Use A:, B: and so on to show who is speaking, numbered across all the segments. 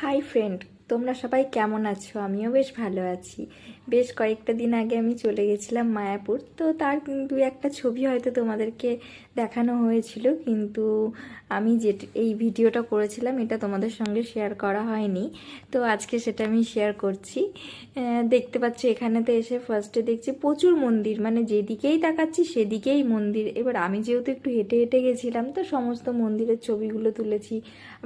A: Hi friend, তোমরা সবাই কেমন আছো? আমিও বেশ ভালো আছি। বেশ কয়েকটা দিন আগে আমি চলে গেছিলাম মায়াপুর। তো তার কিন্তু একটা ছবি হয়তো তোমাদেরকে দেখানো হয়েছিল, কিন্তু আমি যে এই ভিডিওটা করেছিলাম এটা তোমাদের সঙ্গে শেয়ার করা হয়নি। তো আজকে সেটা আমি শেয়ার করছি। দেখতে পাচ্ছি এখানেতে এসে ফার্স্টে দেখছি প্রচুর মন্দির, মানে যেদিকেই তাকাচ্ছি সেদিকেই মন্দির। এবার আমি যেহেতু একটু হেঁটে হেঁটে গেছিলাম, তো সমস্ত মন্দিরের ছবিগুলো তুলেছি।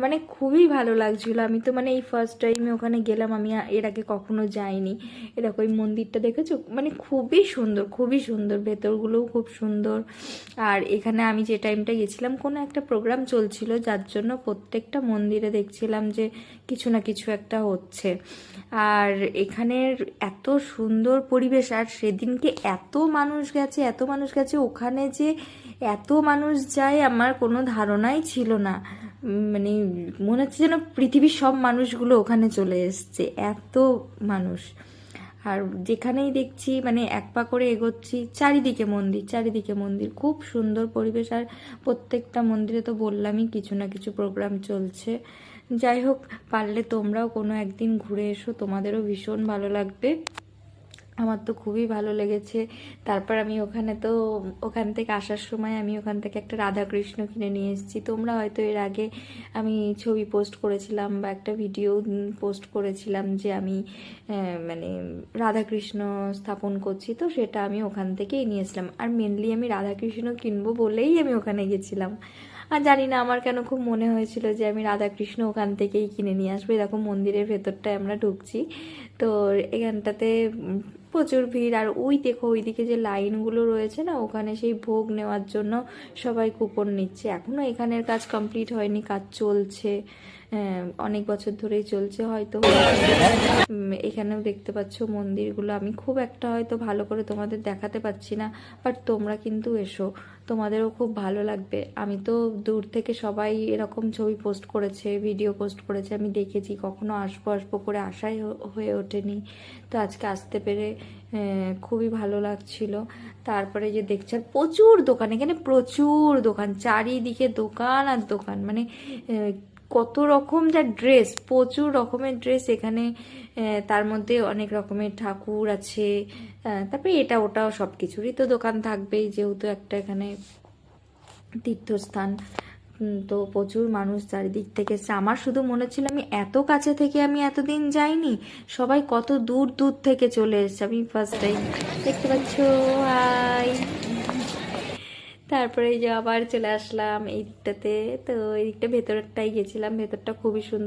A: মানে খুবই ভালো লাগছিল। আমি তো মানে এই ফার্স্ট টাইমে ওখানে গেলাম, আমি এর আগে কখনো যাইনি। এরকম ওই মন্দিরটা দেখেছো, মানে খুবই সুন্দর, খুবই সুন্দর, ভেতরগুলোও খুব সুন্দর। আর এখানে আমি যে টাইমটা গেছিলাম কোনো একটা প্রোগ্রাম চলছিল, যার জন্য প্রত্যেকটা মন্দিরে দেখছিলাম যে কিছু না কিছু একটা হচ্ছে। আর এখানের এত সুন্দর পরিবেশ, আর সেদিনকে এত মানুষ গেছে, এত মানুষ গেছে ওখানে, যে এত মানুষ যায় আমার কোনো ধারণাই ছিল না। মানে মনে হচ্ছে যেন পৃথিবীর সব মানুষগুলো ওখানে চলে এসছে, এত মানুষ। আর যেখানেই দেখছি মানে এক পা করে এগোচ্ছি, চারিদিকে মন্দির, চারিদিকে মন্দির, খুব সুন্দর পরিবেশ। আর প্রত্যেকটা মন্দিরে তো বললামই কিছু না কিছু প্রোগ্রাম চলছে। যাই হোক, পারলে তোমরাও কোনো একদিন ঘুরে এসো, তোমাদেরও ভীষণ ভালো লাগবে। আমার তো খুবই ভালো লেগেছে। তারপর আমি ওখান থেকে আসার সময় আমি ওখান থেকে একটা রাধাকৃষ্ণ কিনে নিয়ে এসেছি। তোমরা হয়তো এর আগে আমি ছবি পোস্ট করেছিলাম বা একটা ভিডিও পোস্ট করেছিলাম যে আমি মানে রাধাকৃষ্ণ স্থাপন করছি, তো সেটা আমি ওখান থেকেই নিয়েছিলাম। আর মেনলি আমি রাধাকৃষ্ণ কিনবো বলেই আমি ওখানে গেছিলাম। আর জানি না আমার কেন খুব মনে হয়েছিল যে আমি রাধাকৃষ্ণ ওখান থেকেই কিনে নিয়ে আসবো। এরকম মন্দিরের ভেতরটায় আমরা ঢুকছি, তো এখানটাতে প্রচুর ভিড়। আর ওই দেখো ওইদিকে যে লাইনগুলো রয়েছে না, ওখানে সেই ভোগ নেওয়ার জন্য সবাই কুপন নিচ্ছে। এখনও এখানের কাজ কমপ্লিট হয়নি, কাজ চলছে, অনেক বছর ধরেই চলছে হয়তো। এখানেও দেখতে পাচ্ছ মন্দিরগুলো, আমি খুব একটা হয়তো ভালো করে তোমাদের দেখাতে পাচ্ছি না, বাট তোমরা কিন্তু এসো, তোমাদেরও খুব ভালো লাগবে। আমি তো দূর থেকে সবাই এরকম ছবি পোস্ট করেছে, ভিডিও পোস্ট করেছে, আমি দেখেছি, কখনো আসবো আসবো করে আশাই হয়ে ওঠেনি। তো আজকে আসতে পেরে খুবই ভালো লাগছিল। তারপরে যে দেখছি আর প্রচুর দোকান, এখানে প্রচুর দোকান, চারিদিকে দোকান আর দোকান, মানে কত রকম যা ড্রেস, প্রচুর রকমের ড্রেস এখানে। তার মধ্যে অনেক রকমের ঠাকুর আছে। তারপরে এটা ওটাও সব কিছুরই তো দোকান থাকবেই, যেহেতু একটা এখানে তীর্থস্থান। তো প্রচুর মানুষ চারিদিক থেকে এসছে। আমার শুধু মনে ছিল আমি এত কাছে থেকে আমি এতদিন যাইনি, সবাই কত দূর দূর থেকে চলে এসছে। আমি ফার্স্ট টাইম দেখতে পাচ্ছ। হাই। তারপরে এই যে আবার চলে আসলাম এই দিকটাতে। তো এই দিকটা ভেতরটাই গেছিলাম, ভেতরটা খুবই সুন্দর।